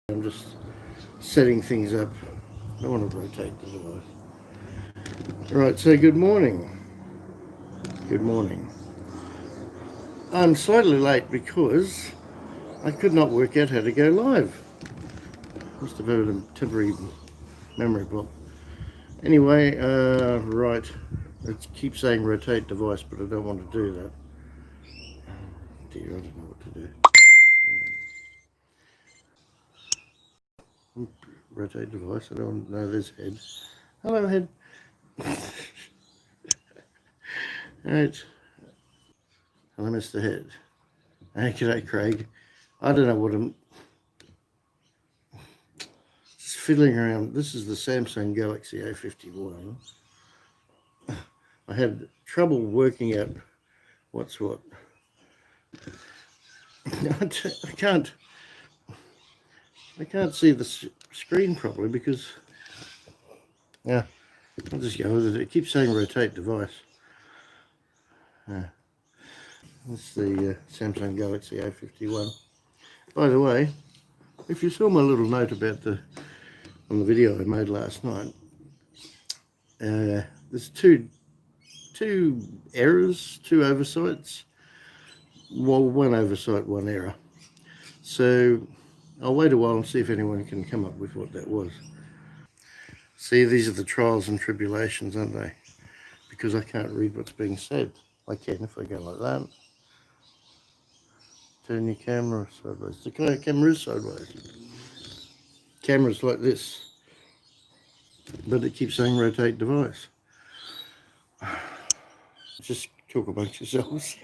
I'm just setting things up. I don't want to rotate the device. Right, so good morning. Good morning. I'm slightly late because I could not work out how to go live. Must have had a temporary memory block. Anyway, right. It keeps saying rotate device, but I don't want to do that. Dear, I don't know what to do. Rotate device. I don't know. There's head. Hello, head. Right. Hello, Mr. Head. Hey, g'day, Craig. I don't know what I'm just fiddling around. This is the Samsung Galaxy A51. I had trouble working out what's what. I can't see the screen properly because, yeah, I'll just go with it. It keeps saying rotate device. That's the Samsung Galaxy A51. By the way, if you saw my little note about on the video I made last night, there's two errors, two oversights. Well, one oversight, one error. So I'll wait a while and see if anyone can come up with what that was. See, these are the trials and tribulations, aren't they? Because I can't read what's being said. I can if I go like that. Turn your camera sideways. The camera is sideways. Camera's like this. But it keeps saying rotate device. Just talk amongst yourselves.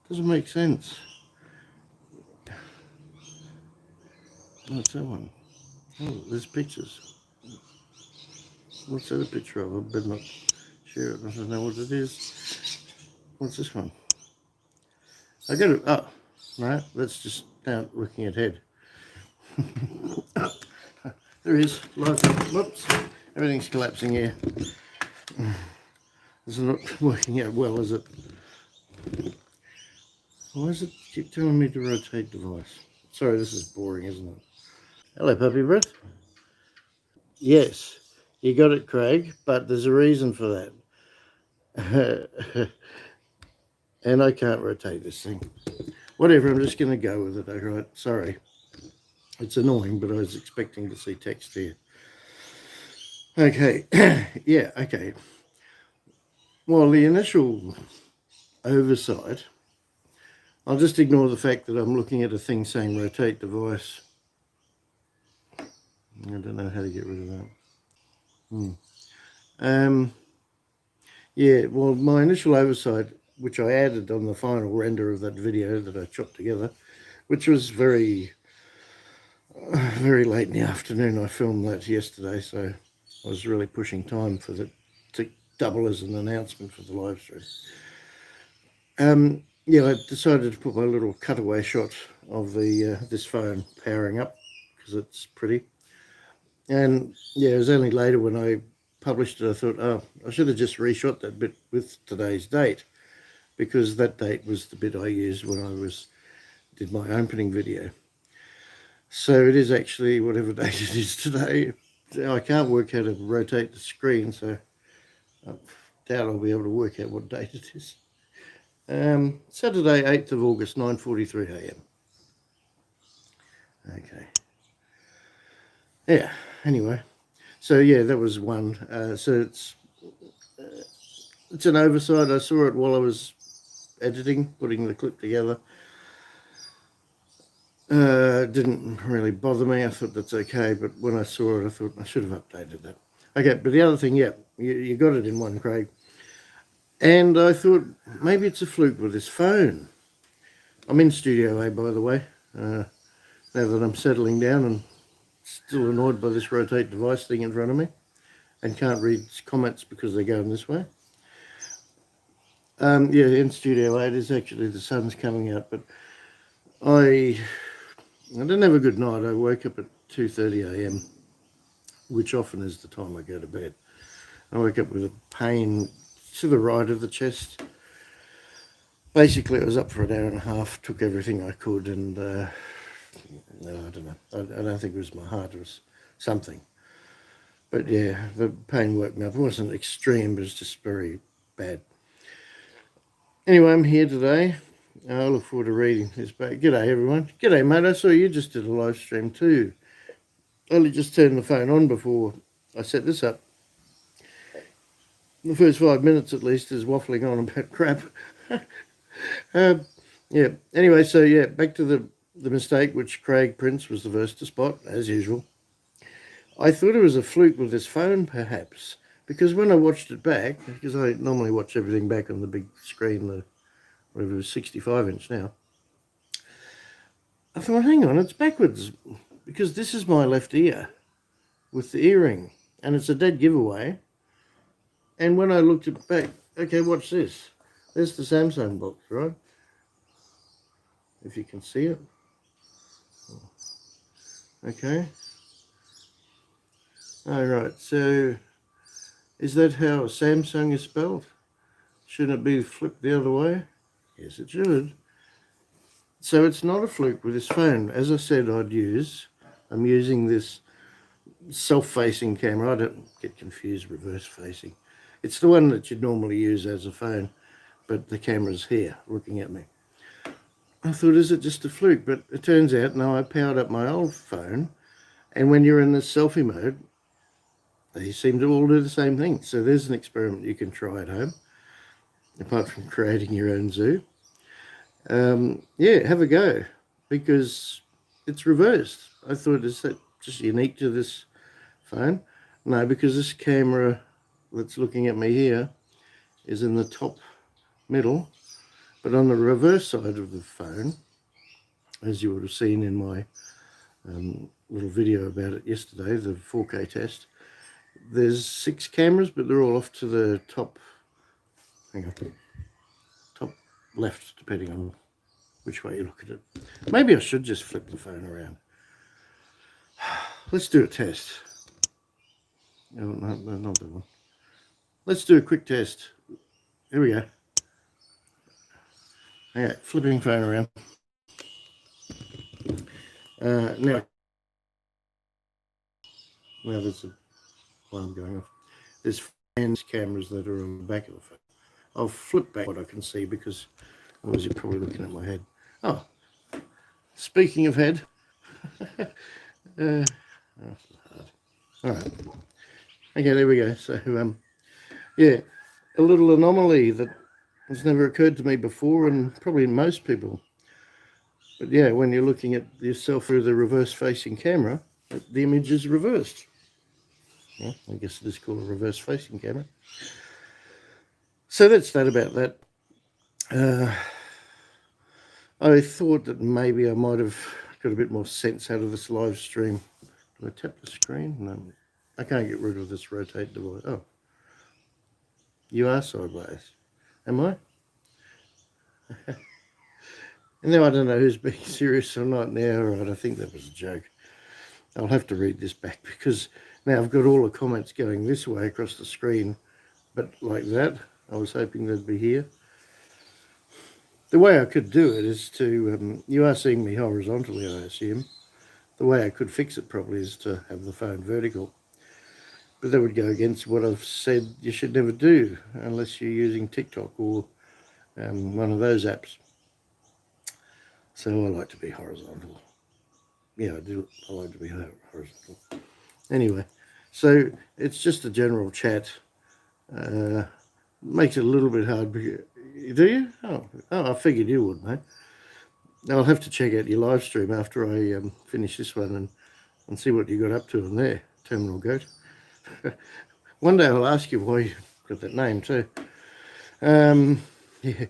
Doesn't make sense. What's that one? Oh, there's pictures. What's that a picture of? I better not share it. I don't know what it is. What's this one? I got it. Oh, no, that's just now looking ahead. There is. Live. Whoops. Everything's collapsing here. This is not working out well, is it? Why does it keep telling me to rotate device? Sorry, this is boring, isn't it? Hello, puppy breath. Yes, you got it, Craig, but there's a reason for that. And I can't rotate this thing. Whatever, I'm just going to go with it, all right? Sorry. It's annoying, but I was expecting to see text here. Okay, yeah, okay. Well, the initial oversight, I'll just ignore the fact that I'm looking at a thing saying rotate device. I don't know how to get rid of that. Yeah, well, my initial oversight, which I added on the final render of that video that I chopped together, which was very late in the afternoon. I filmed that yesterday, so I was really pushing time for that to double as an announcement for the live stream. Yeah, I decided to put my little cutaway shot of the this phone powering up because it's pretty. And yeah, it was only later when I published it, I thought, oh, I should have just reshot that bit with today's date, because that date was the bit I used when I did my opening video. So it is actually whatever date it is today. I can't work out how to rotate the screen, so I doubt I'll be able to work out what date it is. Saturday, 8th of August, 9:43 a.m. Okay. Yeah, anyway. So yeah, that was one. So it's an oversight. I saw it while I was editing, putting the clip together. Didn't really bother me. I thought that's okay, but when I saw it, I thought I should have updated that. Okay, but the other thing, yeah, you got it in one, Craig. And I thought maybe it's a fluke with this phone. I'm in Studio A, by the way, now that I'm settling down and still annoyed by this rotate device thing in front of me and can't read comments because they're going this way. Yeah, in Studio A, it is actually the sun's coming out, but I didn't have a good night. I woke up at 2:30 a.m., which often is the time I go to bed. I woke up with a pain to the right of the chest, basically, I was up for an hour and a half, took everything I could, and no, I don't know. I don't think it was my heart, it was something. But yeah, the pain woke me up. It wasn't extreme, but it's just very bad. Anyway, I'm here today. I look forward to reading this back. G'day, everyone. G'day, mate. I saw you just did a live stream too. I only just turned the phone on before I set this up. The first 5 minutes, at least, is waffling on about crap. Yeah. Anyway, so yeah, back to the mistake, which Craig Prince was the first to spot, as usual. I thought it was a fluke with this phone, perhaps, because when I watched it back, because I normally watch everything back on the big screen, the whatever it was, 65-inch now, I thought, hang on, it's backwards, because this is my left ear with the earring, and it's a dead giveaway. And when I looked it back, okay, watch this. There's the Samsung box, right? If you can see it. Okay. All right, so is that how Samsung is spelled? Shouldn't it be flipped the other way? Yes, it should. So it's not a fluke with this phone. As I said, I'm using this self-facing camera. I don't get confused, reverse-facing. It's the one that you'd normally use as a phone, but the camera's here looking at me. I thought, is it just a fluke? But it turns out, no, I powered up my old phone, and when you're in the selfie mode, they seem to all do the same thing. So there's an experiment you can try at home, apart from creating your own zoo. Yeah, have a go, because it's reversed. I thought, is that just unique to this phone? No, because this camera that's looking at me here is in the top middle, but on the reverse side of the phone, as you would have seen in my little video about it yesterday, the 4K test, there's 6 cameras, but they're all off to the top, top left, depending on which way you look at it. Maybe I should just flip the phone around. Let's do a test. No, not that one. Let's do a quick test. Here we go. Okay, flipping phone around. Now there's a alarm going off. There's fans cameras that are on the back of the phone. I'll flip back what I can see, because otherwise you're probably looking at my head. Oh, speaking of head, that's hard. All right. Okay, there we go. So, yeah, a little anomaly that has never occurred to me before, and probably most people. But yeah, when you're looking at yourself through the reverse-facing camera, the image is reversed. Well, I guess it is called a reverse-facing camera. So that's that about that. I thought that maybe I might have got a bit more sense out of this live stream. Do I tap the screen? No, I can't get rid of this rotate device. Oh, you are sideways. Am I? And now I don't know who's being serious or not now. Right, I think that was a joke. I'll have to read this back, because now I've got all the comments going this way across the screen, but like that. I was hoping they'd be here. The way I could do it is to, you are seeing me horizontally, I assume. The way I could fix it probably is to have the phone vertical. But that would go against what I've said you should never do, unless you're using TikTok or one of those apps. So I like to be horizontal. Yeah, I do. I like to be horizontal. Anyway, so it's just a general chat. Makes it a little bit hard. Do you? Oh, I figured you would, mate. I'll have to check out your live stream after I finish this one and see what you got up to on there, Terminal Goat. One day I'll ask you why you got that name too. Yeah.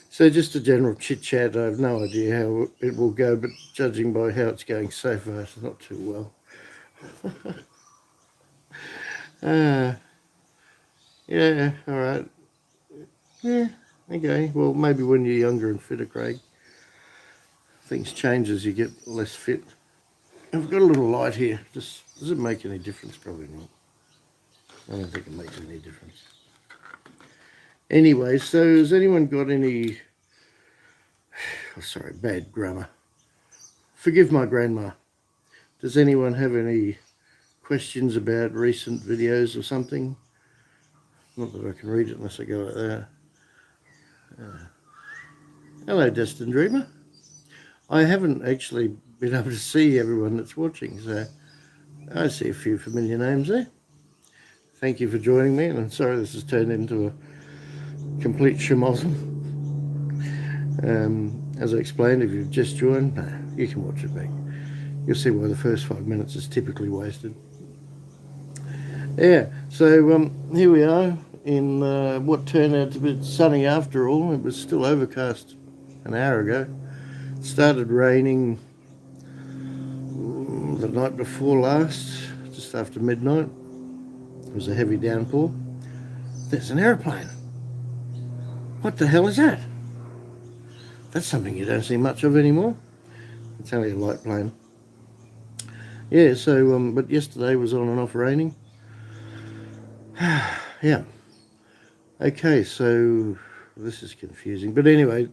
So just a general chit chat. I have no idea how it will go, but judging by how it's going so far, it's not too well. Yeah, all right. Yeah, okay. Well, maybe when you're younger and fitter, Craig, things change as you get less fit. I've got a little light here. Does it make any difference? Probably not. I don't think it makes any difference. Anyway, so has anyone got any sorry, bad grammar. Forgive my grandma. Does anyone have any questions about recent videos or something? Not that I can read it unless I go like that. Hello, Destined Dreamer. I haven't actually been able to see everyone that's watching, so I see a few familiar names there. Thank you for joining me, and I'm sorry this has turned into a complete schmozzle. As I explained, if you've just joined, no, you can watch it back. You'll see why the first 5 minutes is typically wasted. Yeah, so here we are in what turned out to be sunny after all. It was still overcast an hour ago. It started raining the night before last, just after midnight. It was a heavy downpour. There's an aeroplane. What the hell is that? That's something you don't see much of anymore. It's only a light plane. Yeah, so, but yesterday was on and off raining. Yeah. Okay, so this is confusing. But anyway,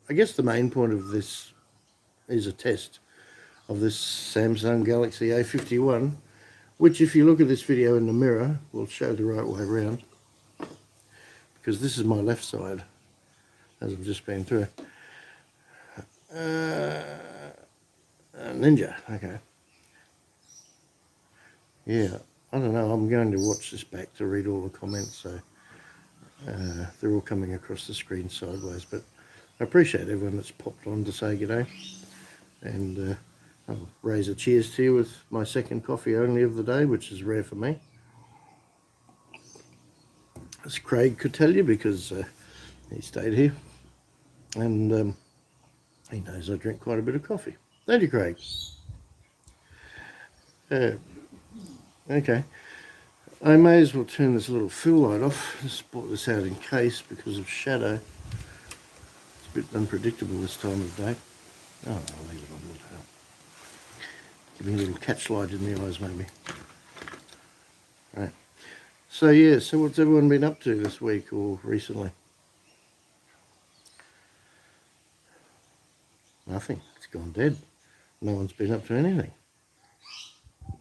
I guess the main point of this is a test of this Samsung Galaxy A51, which if you look at this video in the mirror, will show the right way around. Because this is my left side, as I've just been through. Ninja, okay. Yeah, I don't know, I'm going to watch this back to read all the comments, so they're all coming across the screen sideways, but I appreciate everyone that's popped on to say g'day, and I'll raise a cheers to you with my second coffee only of the day, which is rare for me, as Craig could tell you, because he stayed here, and he knows I drink quite a bit of coffee. Thank you, Craig. Okay, I may as well turn this little fill light off. Just brought this out in case because of shadow. It's a bit unpredictable this time of day. Oh, I'll leave it on the tail. Give me a little catch light in the eyes, maybe. Right. So yeah, so what's everyone been up to this week or recently? Nothing. It's gone dead. No one's been up to anything.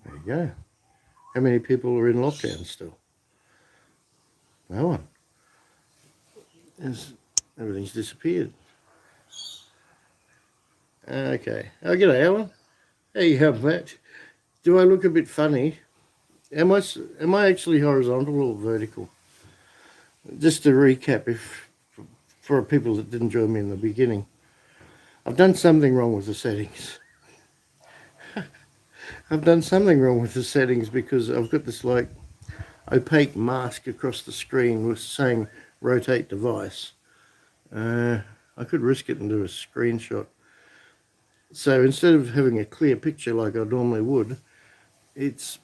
There you go. How many people are in lockdown still? No one. Everything's disappeared. Okay. Oh, g'day, Alan. How you going, mate? Do I look a bit funny? Am I actually horizontal or vertical? Just to recap, if for people that didn't join me in the beginning, I've done something wrong with the settings. I've done something wrong with the settings because I've got this like opaque mask across the screen with saying rotate device. I could risk it and do a screenshot. So instead of having a clear picture like I normally would, it's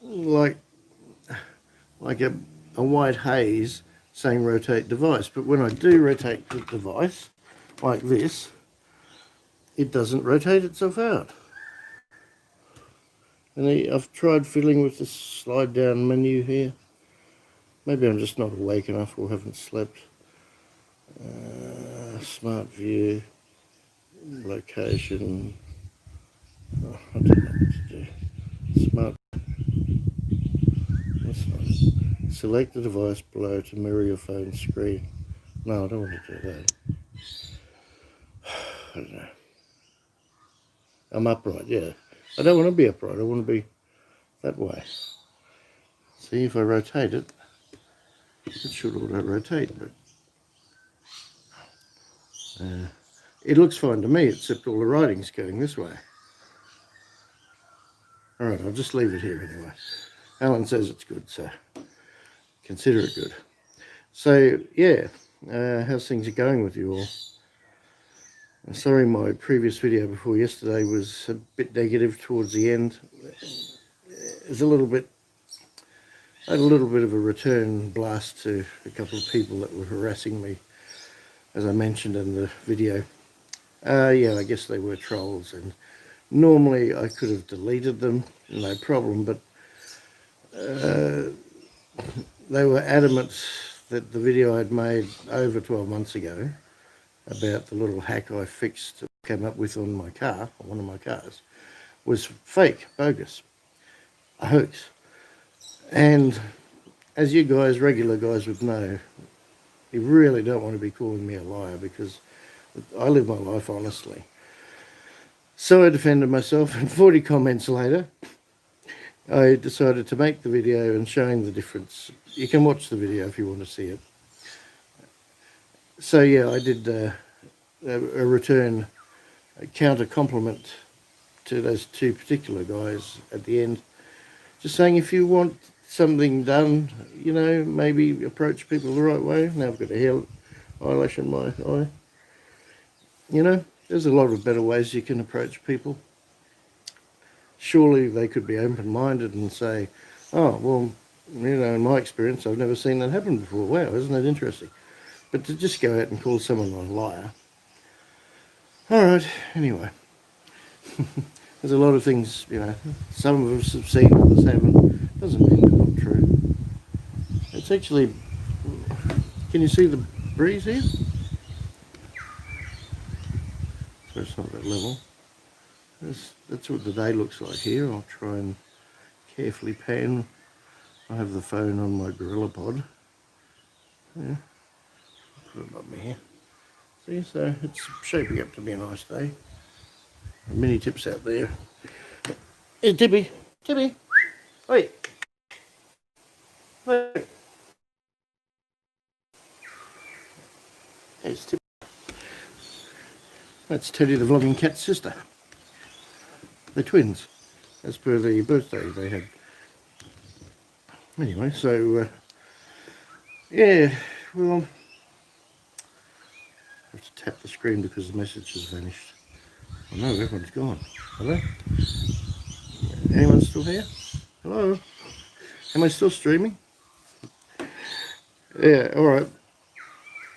like a white haze saying rotate device. But when I do rotate the device like this, it doesn't rotate itself out. And I've tried fiddling with the slide down menu here. Maybe I'm just not awake enough or haven't slept. Smart view, location. Oh, I don't know what to do. Smart. That's not. Select the device below to mirror your phone screen. No, I don't want to do that. I don't know. I'm upright, yeah. I don't want to be upright. I want to be that way. See, if I rotate it, it should auto-rotate, but it looks fine to me, except all the writing's going this way. All right, I'll just leave it here anyway. Alan says it's good, so consider it good. So, yeah, how's things going with you all? Sorry, my previous video before yesterday was a bit negative towards the end. It was I had a little bit of a return blast to a couple of people that were harassing me, as I mentioned in the video. Yeah, I guess they were trolls, and normally I could have deleted them, no problem, but they were adamant that the video I'd made over 12 months ago about the little hack I came up with on my car, on one of my cars, was fake, bogus, a hoax. And as you guys, regular guys, would know, you really don't want to be calling me a liar, because I live my life honestly. So I defended myself, and 40 comments later, I decided to make the video and showing the difference. You can watch the video if you want to see it. So yeah, I did a return, a counter compliment to those two particular guys at the end, just saying, if you want something done, you know, maybe approach people the right way. Now I've got a hair eyelash in my eye. You know, there's a lot of better ways you can approach people. Surely they could be open-minded and say, oh, well, you know, in my experience, I've never seen that happen before. Wow, isn't that interesting? But to just go out and call someone a liar. All right, anyway. There's a lot of things, you know, some of us have seen, others haven't. Doesn't mean they're not true. It's actually, can you see the breeze here? So it's not that level. That's what the day looks like here. I'll try and carefully pan. I have the phone on my GorillaPod. Yeah, put it up here. See, so it's shaping up to be a nice day. Mini tips out there. Hey, Tippy, Tippy, wait. Wait. There's Tippy. That's Teddy the vlogging cat's sister. They're twins, as per the birthday they had. Anyway, so yeah, well, I have to tap the screen because the message has vanished. Oh no, everyone's gone. Hello? Anyone still here? Hello? Am I still streaming? Yeah, alright.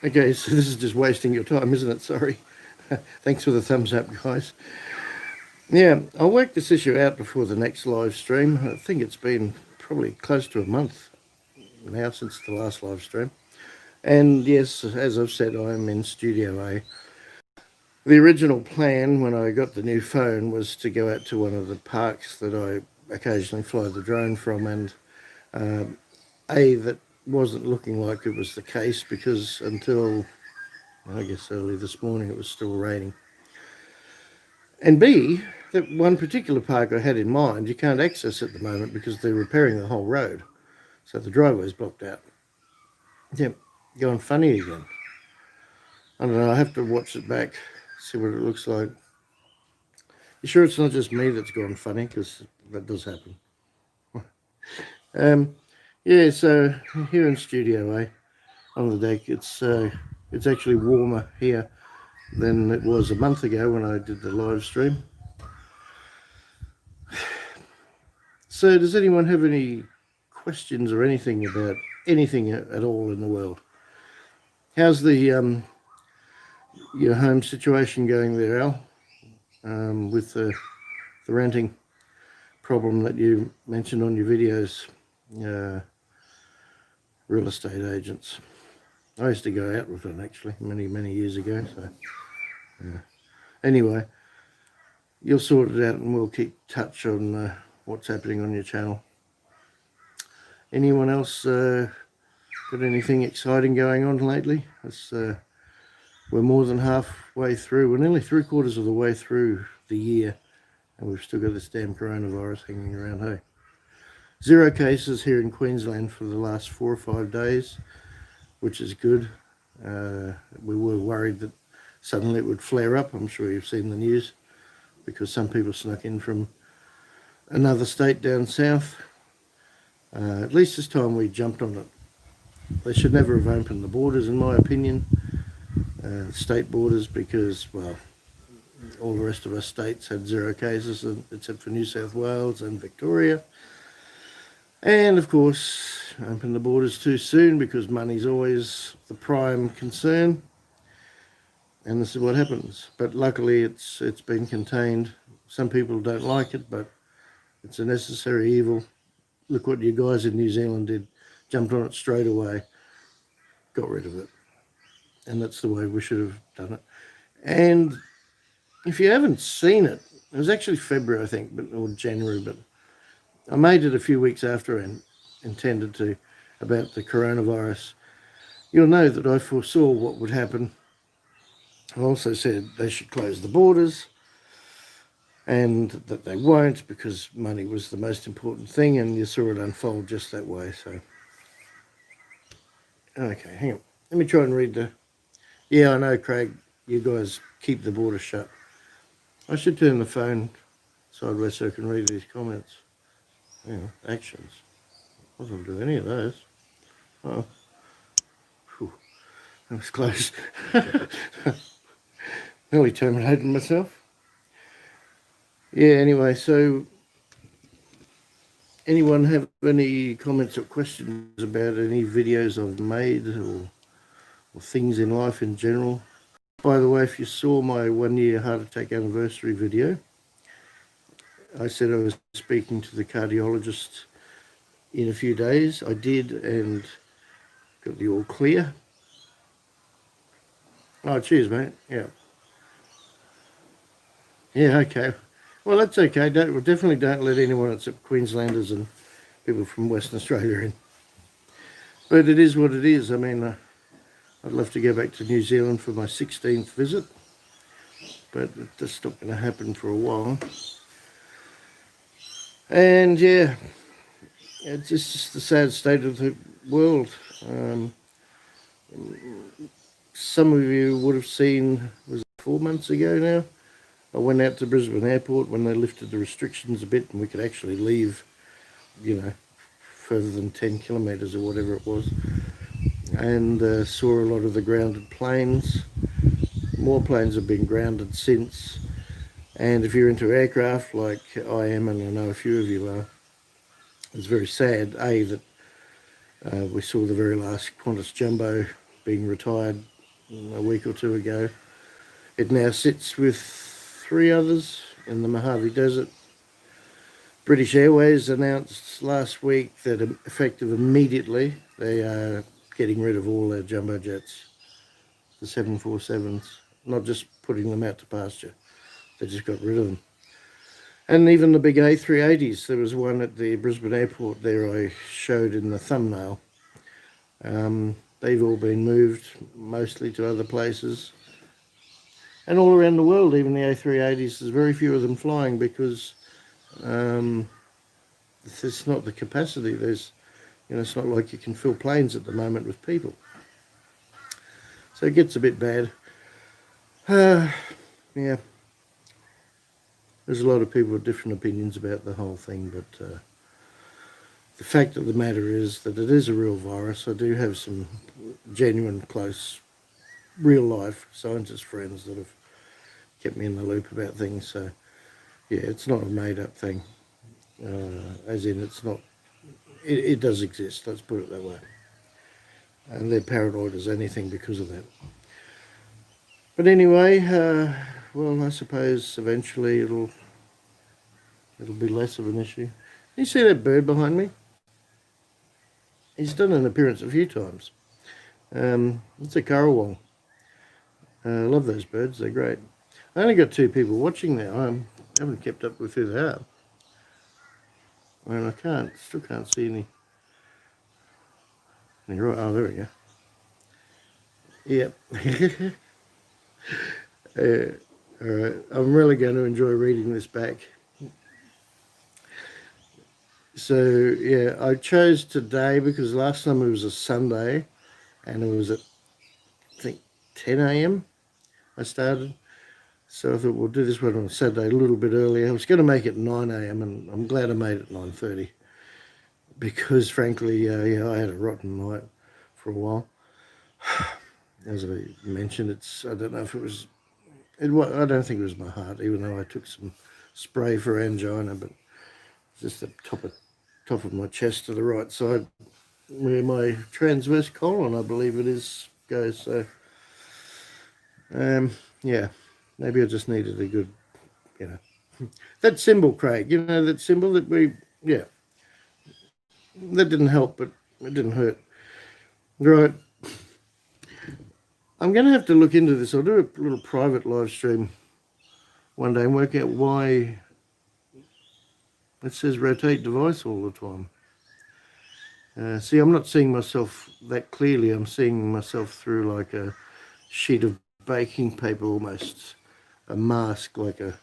Okay, so this is just wasting your time, isn't it? Sorry. Thanks for the thumbs up, guys. Yeah, I'll work this issue out before the next live stream. I think it's been probably close to a month now since the last live stream. And yes, as I've said, I'm in Studio A. The original plan when I got the new phone was to go out to one of the parks that I occasionally fly the drone from, and that wasn't looking like it was the case, because until, I guess, early this morning it was still raining. And B, that one particular park I had in mind, you can't access at the moment because they're repairing the whole road. So the driveway's blocked out. Yeah, going funny again. I don't know, I have to watch it back, see what it looks like. You sure it's not just me that's gone funny? Because that does happen. Yeah, so here in Studio A, on the deck, it's actually warmer here than it was a month ago when I did the live stream. So does anyone have any questions or anything about anything at all in the world? How's the your home situation going there, Al? With the renting problem that you mentioned on your videos, real estate agents. I used to go out with them actually many years ago. So yeah. Anyway, you'll sort it out, and we'll keep touch on what's happening on your channel. Anyone else got anything exciting going on lately? We're more than halfway through. We're nearly 3/4 of the way through the year, and we've still got this damn coronavirus hanging around, hey? 0 cases here in Queensland for the last 4 or 5 days, which is good. We were worried that suddenly it would flare up. I'm sure you've seen the news, because some people snuck in from another state down south. At least this time we jumped on it. They should never have opened the borders, in my opinion, state borders, because, well, all the rest of our states had 0 cases, except for New South Wales and Victoria. And of course, open the borders too soon, because money's always the prime concern. And this is what happens. But luckily it's been contained. Some people don't like it, but it's a necessary evil. Look what you guys in New Zealand did. Jumped on it straight away. Got rid of it. and that's the way we should have done it. And if you haven't seen it, it was actually February, I think, or January, but I made it a few weeks after I intended to, about the coronavirus. You'll know that I foresaw what would happen. I also said they should close the borders, and that they won't, because money was the most important thing, and you saw it unfold just that way. So, okay, hang on. Let me try and read the... Yeah, I know, Craig, you guys keep the border shut. I should turn the phone sideways so I can read these comments. Yeah, actions. I wasn't do any of those. Oh, whew. That was close. Nearly terminated myself. Yeah, anyway, so anyone have any comments or questions about any videos I've made or things in life in general? By the way, if you saw my 1-year heart attack anniversary video, I said I was speaking to the cardiologist in a few days. I did, and got the all clear. Oh, cheers, mate. Yeah. Yeah, okay. Well, that's okay. Definitely don't let anyone except Queenslanders and people from Western Australia in. But it is what it is. I mean, I'd love to go back to New Zealand for my 16th visit, but that's not going to happen for a while. And yeah, it's just the sad state of the world. Some of you would have seen, was it 4 months ago now? I went out to Brisbane Airport when they lifted the restrictions a bit and we could actually leave, further than 10 kilometres or whatever it was. And saw a lot of the grounded planes. More planes have been grounded since. And if you're into aircraft like I am, and I know a few of you are, it's very sad, that we saw the very last Qantas Jumbo being retired a week or two ago. It now sits with 3 others in the Mojave Desert. British Airways announced last week that effective immediately they are getting rid of all their jumbo jets, the 747s, not just putting them out to pasture. They just got rid of them. And even the big A380s, there was one at the Brisbane Airport there I showed in the thumbnail. They've all been moved mostly to other places. And all around the world, even the A380s, there's very few of them flying because it's not the capacity. It's not like you can fill planes at the moment with people. So it gets a bit bad. Yeah. There's a lot of people with different opinions about the whole thing, but the fact of the matter is that it is a real virus. I do have some genuine, close, real-life scientist friends that have kept me in the loop about things. So, yeah, it's not a made-up thing. As in, it's not... It does exist, let's put it that way. And they're paranoid as anything because of that. But anyway, well, I suppose eventually it'll be less of an issue. You see that bird behind me? He's done an appearance a few times. It's a currawong. I love those birds, they're great. I only got 2 people watching now. I haven't kept up with who they are. And I still can't see any. Right, oh, there we go. Yep. All right, I'm really going to enjoy reading this back. So, yeah, I chose today because last time it was a Sunday and it was at, I think, 10 a.m. I started. So I thought we'll do this one on Saturday a little bit earlier. I was going to make it 9 a.m. and I'm glad I made it 9:30 because, frankly, I had a rotten night for a while. As I mentioned, I don't know if it was... I don't think it was my heart, even though I took some spray for angina, but just the top of my chest to the right side where my transverse colon, I believe it is, goes. So, yeah, maybe I just needed a good, that symbol, Craig, that symbol that that didn't help, but it didn't hurt. Right. I'm going to have to look into this. I'll do a little private live stream one day and work out why it says rotate device all the time. See, I'm not seeing myself that clearly. I'm seeing myself through like a sheet of baking paper almost, a mask, like a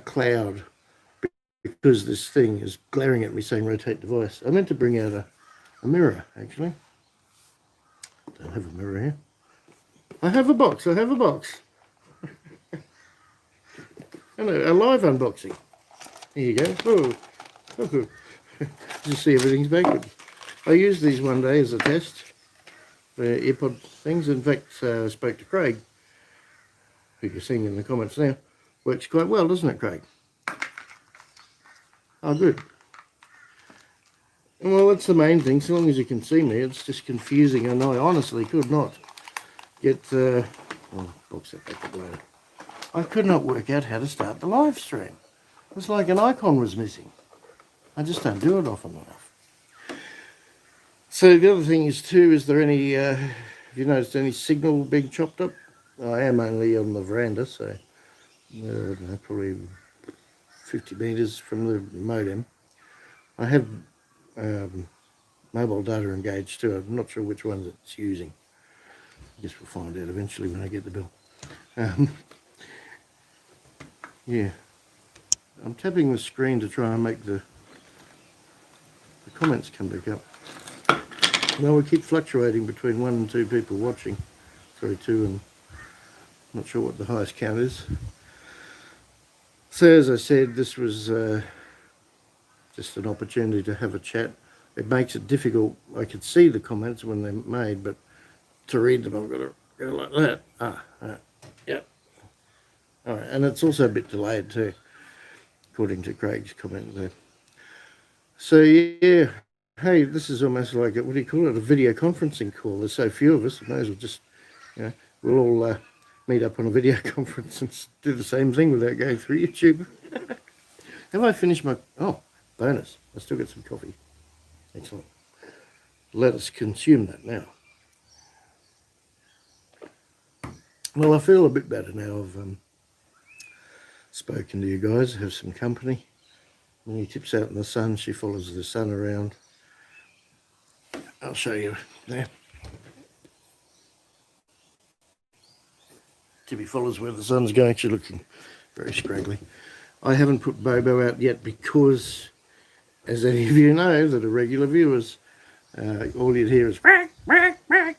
cloud, because this thing is glaring at me saying rotate device. I meant to bring out a mirror, actually. Don't have a mirror here. I have a box. Hello, a live unboxing. Here you go. Oh. Just see everything's backward. I used these one day as a test for earpod things. In fact, I spoke to Craig, who you're seeing in the comments now. Works quite well, doesn't it, Craig? Oh, good. Well, that's the main thing. So long as you can see me, it's just confusing, and I honestly could not get... box that back a later. I could not work out how to start the live stream. It was like an icon was missing. I just don't do it often enough. So the other thing is too, is there any, have you noticed any signal being chopped up? I am only on the veranda, so probably 50 metres from the modem. I have mobile data engaged too. I'm not sure which ones it's using. I guess we'll find out eventually when I get the bill. Yeah, I'm tapping the screen to try and make the comments come back up. Well, we keep fluctuating between 1 and 2 people watching. Sorry, 2 and not sure what the highest count is. So as I said, this was just an opportunity to have a chat. It makes it difficult. I could see the comments when they're made, but to read them, I've got to go like that. Yep. All right, and it's also a bit delayed too, according to Craig's comment there. So yeah, hey, this is almost like what do you call it? A video conferencing call. There's so few of us, I may as well just, we'll all meet up on a video conference and do the same thing without going through YouTube. Have I finished my, bonus, I still got some coffee. Excellent. Let us consume that now. Well, I feel a bit better now. I've spoken to you guys, have some company. When he tips out in the sun, she follows the sun around. I'll show you there. Tibby follows where the sun's going. She's looking very scraggly. I haven't put Bobo out yet because, as any of you know that are regular viewers, all you'd hear is quack, quack, quack.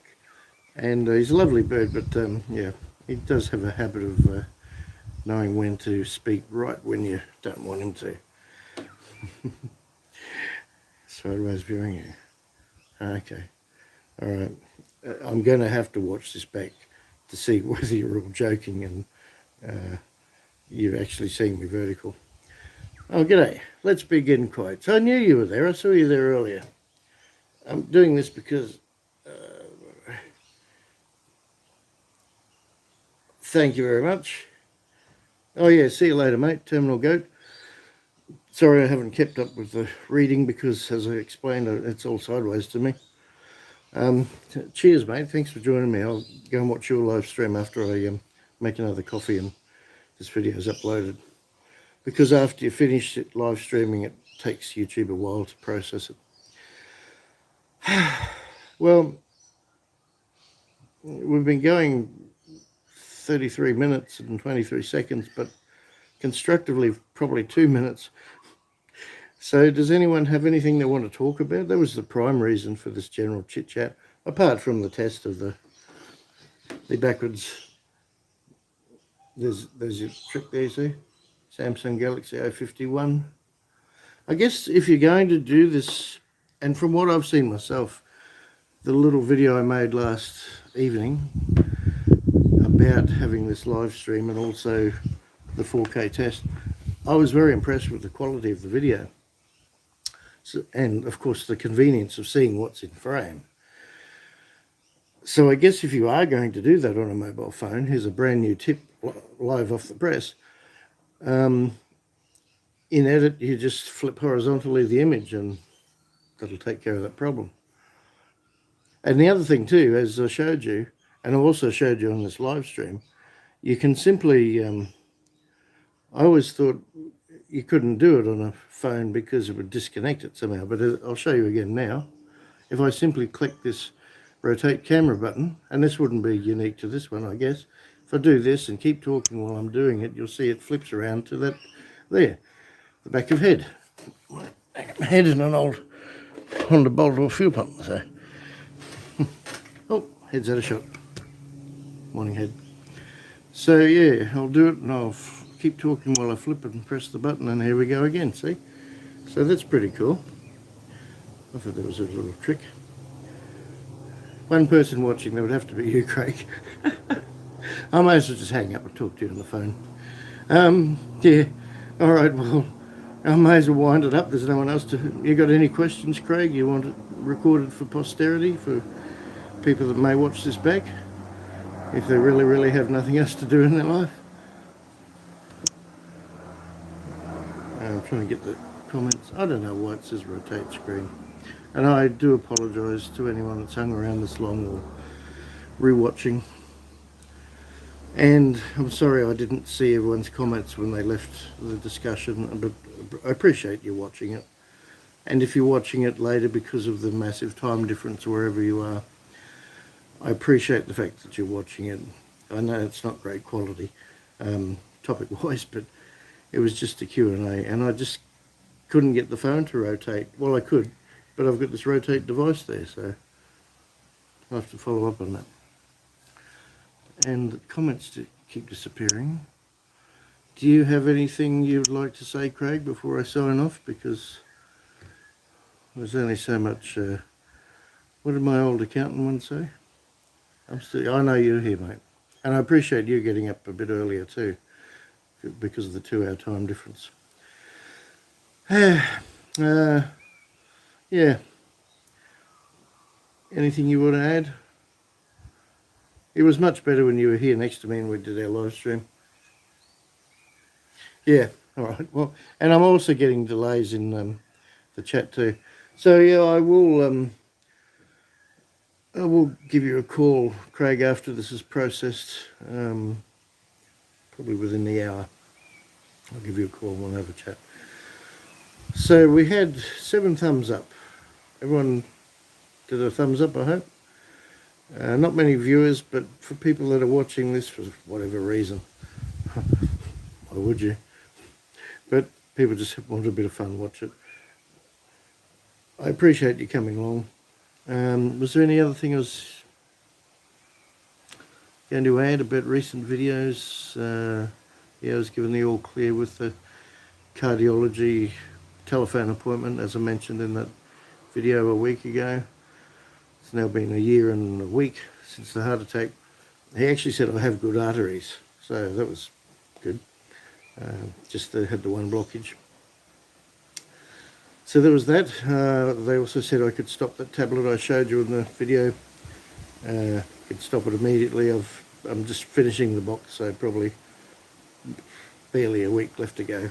And he's a lovely bird, but yeah, he does have a habit of knowing when to speak right when you don't want him to. Sideways viewing you. Okay. All right. I'm going to have to watch this back to see whether you're all joking and you're actually seeing me vertical. Oh, g'day. Let's begin quotes. I knew you were there. I saw you there earlier. I'm doing this because... thank you very much. Oh, yeah. See you later, mate. Terminal Goat. Sorry I haven't kept up with the reading because, as I explained, it's all sideways to me. Cheers, mate. Thanks for joining me. I'll go and watch your live stream after I make another coffee and this video is uploaded. Because after you finish it live streaming, it takes YouTube a while to process it. Well, we've been going 33 minutes and 23 seconds, but constructively probably 2 minutes. So does anyone have anything they want to talk about? That was the prime reason for this general chit chat, apart from the test of the backwards. There's your trick there, you see? Samsung Galaxy A51. I guess if you're going to do this, and from what I've seen myself, the little video I made last evening about having this live stream and also the 4K test, I was very impressed with the quality of the video. So, and of course the convenience of seeing what's in frame. So I guess if you are going to do that on a mobile phone, here's a brand new tip live off the press. In edit, you just flip horizontally the image and that'll take care of that problem. And the other thing too, as I showed you, and I also showed you on this live stream, you can simply, I always thought you couldn't do it on a phone because it would disconnect it somehow, but I'll show you again now. If I simply click this rotate camera button, and this wouldn't be unique to this one, I guess. If I do this and keep talking while I'm doing it, you'll see it flips around to that there, the back of head. Head in an old Honda Bolt or fuel pump. So, oh, head's out of shot. Morning, head. So yeah, I'll do it, and I'll keep talking while I flip it and press the button, and here we go again. See? So that's pretty cool. I thought that was a little trick. One person watching, that would have to be you, Craig. I might as well just hang up and talk to you on the phone. Yeah, all right, well, I may as well wind it up. There's no one else to... You got any questions, Craig? You want it recorded for posterity, for people that may watch this back, if they really have nothing else to do in their life? I'm trying to get the comments. I don't know why it says rotate screen. And I do apologise to anyone that's hung around this long or rewatching. And I'm sorry I didn't see everyone's comments when they left the discussion, but I appreciate you watching it. And if you're watching it later because of the massive time difference wherever you are, I appreciate the fact that you're watching it. I know it's not great quality, topic-wise, but it was just a Q&A, and I just couldn't get the phone to rotate. Well, I could, but I've got this rotate device there, so I'll have to follow up on that. And the comments keep disappearing. Do you have anything you'd like to say, Craig, before I sign off? Because there's only so much... what did my old accountant once say? I know you're here, mate. And I appreciate you getting up a bit earlier too, because of the 2-hour time difference. Yeah. Anything you want to add? It was much better when you were here next to me and we did our live stream. Yeah, all right. Well, and I'm also getting delays in the chat too. So yeah, I will give you a call, Craig, after this is processed. Probably within the hour. I'll give you a call and we'll have a chat. So we had 7 thumbs up. Everyone did a thumbs up, I hope. Not many viewers, but for people that are watching this for whatever reason, why would you? But people just want a bit of fun, watch it. I appreciate you coming along. Was there any other thing I was going to add about recent videos? Yeah, I was given the all clear with the cardiology telephone appointment, as I mentioned in that video a week ago. It's now been a year and a week since the heart attack. He actually said I have good arteries, so that was good. Just they had the one blockage. So there was that. They also said I could stop that tablet I showed you in the video. Could stop it immediately. I'm just finishing the box, so probably barely a week left to go.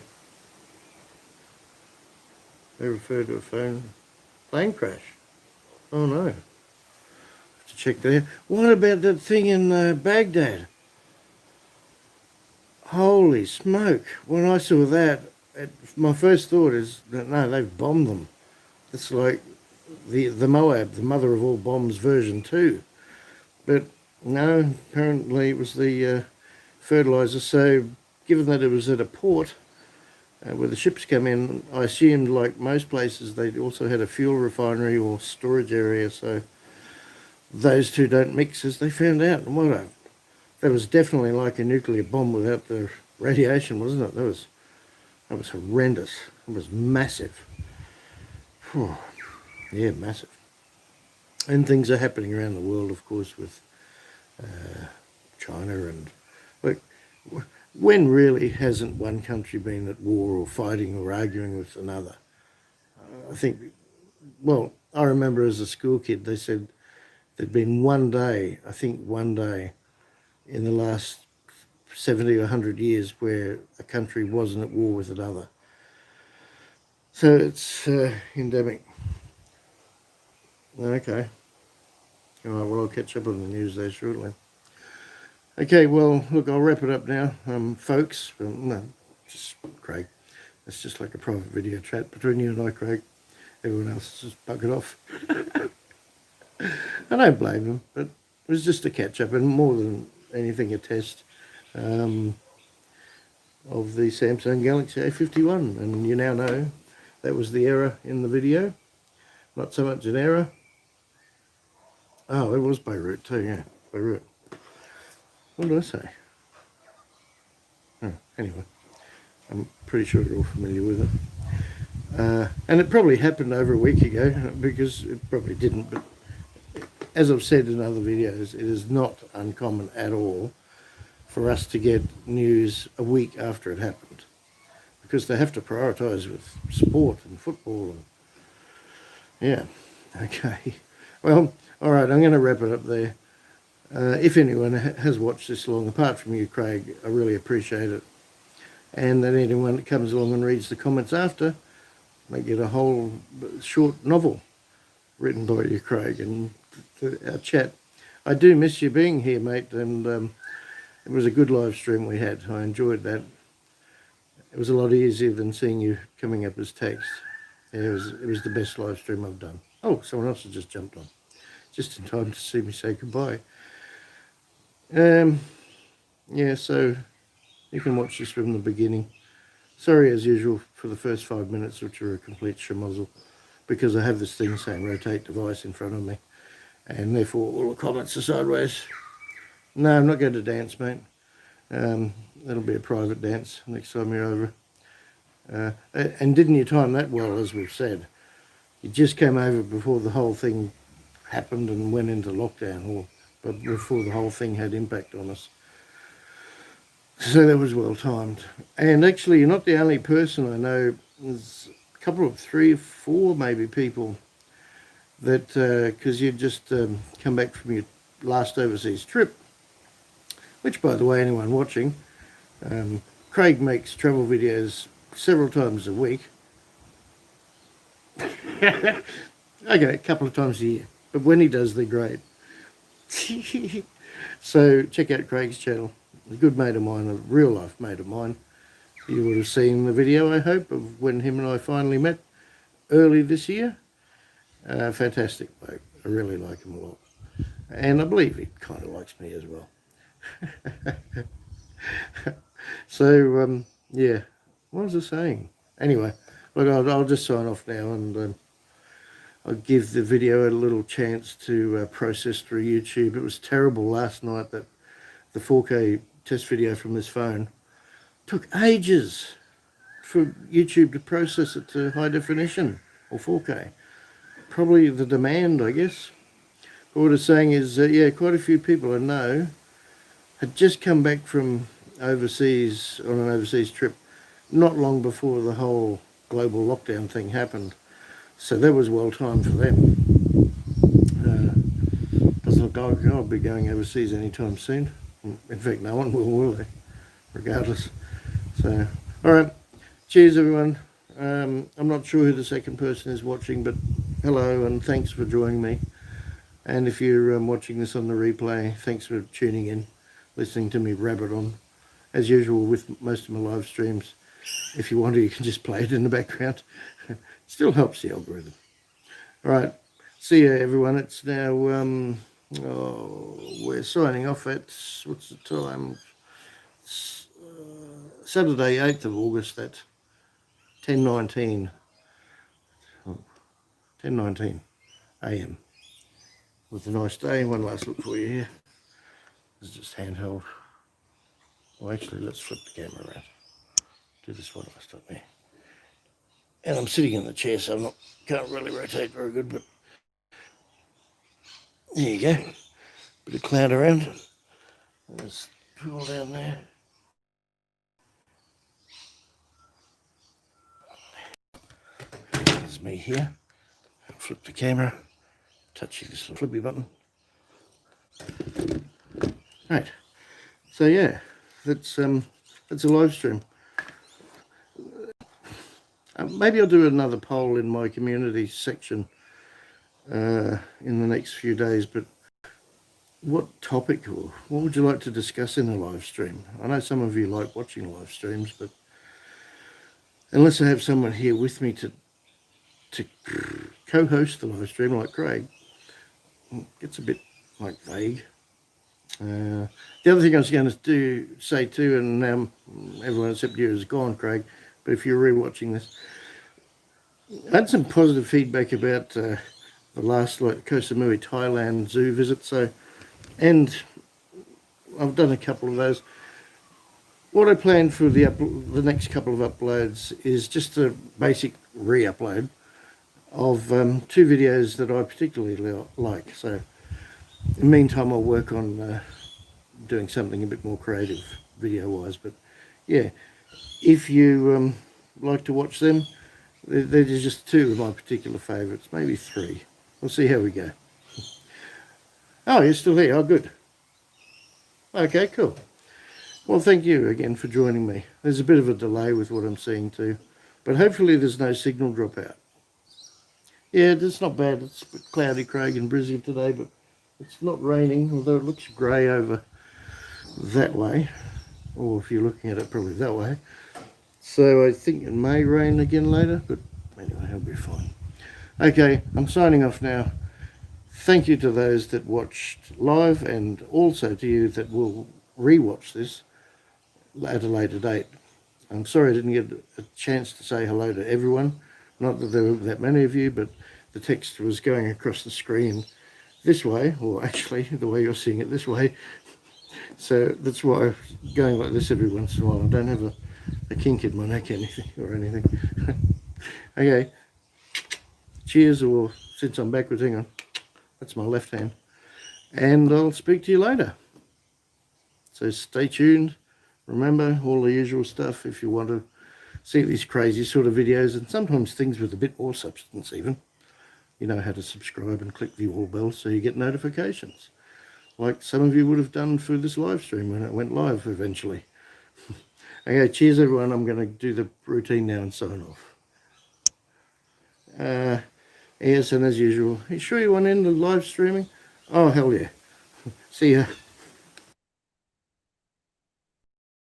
They refer to a plane crash. Oh no. Have to check that out. What about that thing in Baghdad? Holy smoke. When I saw that, my first thought is that no, they've bombed them. It's like the Moab, the mother of all bombs version 2. But no, apparently it was the fertilizer. So given that it was at a port where the ships come in, I assumed like most places they also had a fuel refinery or storage area, so those two don't mix, as they found out. And that was definitely like a nuclear bomb without the radiation, wasn't it? That was horrendous. It was massive. Whew. Yeah, massive. And things are happening around the world, of course, with China and like, when really hasn't one country been at war or fighting or arguing with another? I think, well, I remember as a school kid, they said there'd been one day, I think one day in the last 70 or 100 years where a country wasn't at war with another. So it's endemic. Okay. All right, well, I'll catch up on the news there shortly. Okay, well, look, I'll wrap it up now, folks. No, just Craig. It's just like a private video chat between you and I, Craig. Everyone else just buggered off. I don't blame them, but it was just a catch up and more than anything a test of the Samsung Galaxy A51. And you now know that was the error in the video. Not so much an error. Oh, it was Beirut too, yeah, Beirut. What did I say? Oh, anyway, I'm pretty sure you're all familiar with it. And it probably happened over a week ago, because it probably didn't, but as I've said in other videos, it is not uncommon at all for us to get news a week after it happened, because they have to prioritise with sport and football. And yeah, okay. Well, all right, I'm going to wrap it up there. If anyone has watched this long, apart from you, Craig, I really appreciate it. And that anyone that comes along and reads the comments after, they get a whole short novel written by you, Craig, and our chat. I do miss you being here, mate, and it was a good live stream we had. I enjoyed that. It was a lot easier than seeing you coming up as text. Yeah, it was the best live stream I've done. Oh, someone else has just jumped on, just in time to see me say goodbye. Yeah, so you can watch this from the beginning. Sorry, as usual, for the first 5 minutes, which are a complete schmozzle, because I have this thing saying rotate device in front of me, and therefore all the comments are sideways. No, I'm not going to dance, mate. That'll be a private dance next time you're over. And didn't you time that well, as we've said? You just came over before the whole thing happened and went into lockdown, but before the whole thing had impact on us. So that was well timed. And actually, you're not the only person I know. There's a couple of 3 or 4 maybe people that, because you'd just come back from your last overseas trip, which, by the way, anyone watching, Craig makes travel videos several times a week. Okay, a couple of times a year, but when he does, they're great. So check out Craig's channel. A good mate of mine, a real life mate of mine. You would have seen the video, I hope, of when him and I finally met early this year. Fantastic bloke. I really like him a lot. And I believe he kind of likes me as well. So, yeah, what was I saying? Anyway, look, I'll just sign off now, and I'll give the video a little chance to process through YouTube. It was terrible last night that the 4K test video from this phone took ages for YouTube to process it to high definition or 4K. Probably the demand, I guess. But what it's saying is, yeah, quite a few people I know had just come back from overseas on an overseas trip not long before the whole global lockdown thing happened. So that was well timed for them. Doesn't look like I'll be going overseas anytime soon. In fact, no one will they? Regardless. So, all right. Cheers, everyone. I'm not sure who the second person is watching, but hello and thanks for joining me. And if you're watching this on the replay, thanks for tuning in, listening to me rabbit on. As usual with most of my live streams, if you want to, you can just play it in the background. It still helps the algorithm. All right. See you, everyone. It's now, we're signing off at, what's the time? Saturday, 8th of August at 10:19 a.m. With a nice day. One last look for you here. This is just handheld. Well, actually, let's flip the camera around. Do this one last time there. And I'm sitting in the chair, so can't really rotate very good, but there you go. Bit of cloud around. There's pool down there. There's me here. Flip the camera. Touch this little flippy button. Right. So yeah, that's a live stream. Maybe I'll do another poll in my community section in the next few days, but what topic or what would you like to discuss in a live stream? I know some of you like watching live streams, but unless I have someone here with me to co-host the live stream like Craig, it gets a bit like vague. The other thing I was going to say too, and everyone except you is gone, Craig, but if you're re-watching this, I had some positive feedback about the last Koh Samui Thailand zoo visit. So, and I've done a couple of those. What I plan for the next couple of uploads is just a basic re-upload of 2 videos that I particularly like. So in the meantime, I'll work on doing something a bit more creative video-wise. But yeah, if you like to watch them, they're just 2 of my particular favourites, maybe 3. We'll see how we go. Oh, you're still here. Oh, good. Okay, cool. Well, thank you again for joining me. There's a bit of a delay with what I'm seeing too, but hopefully there's no signal dropout. Yeah, it's not bad. It's a bit cloudy, Craig, and Brisbane today, but it's not raining, although it looks grey over that way. Or if you're looking at it, probably that way. So I think it may rain again later, but anyway, it'll be fine. Okay, I'm signing off now. Thank you to those that watched live, and also to you that will re-watch this at a later date. I'm sorry I didn't get a chance to say hello to everyone. Not that there were that many of you, but the text was going across the screen this way, or actually the way you're seeing it this way. So that's why I'm going like this every once in a while. I don't have a kink in my neck or anything. Okay. Cheers, or since I'm backwards, hang on. That's my left hand. And I'll speak to you later. So stay tuned. Remember all the usual stuff if you want to see these crazy sort of videos, and sometimes things with a bit more substance even. You know how to subscribe and click the all bell so you get notifications, like some of you would have done for this live stream when it went live eventually. Okay, cheers everyone. I'm going to do the routine now and sign off. Yes, and as usual, are you sure you want to end the live streaming? Oh, hell yeah. See ya.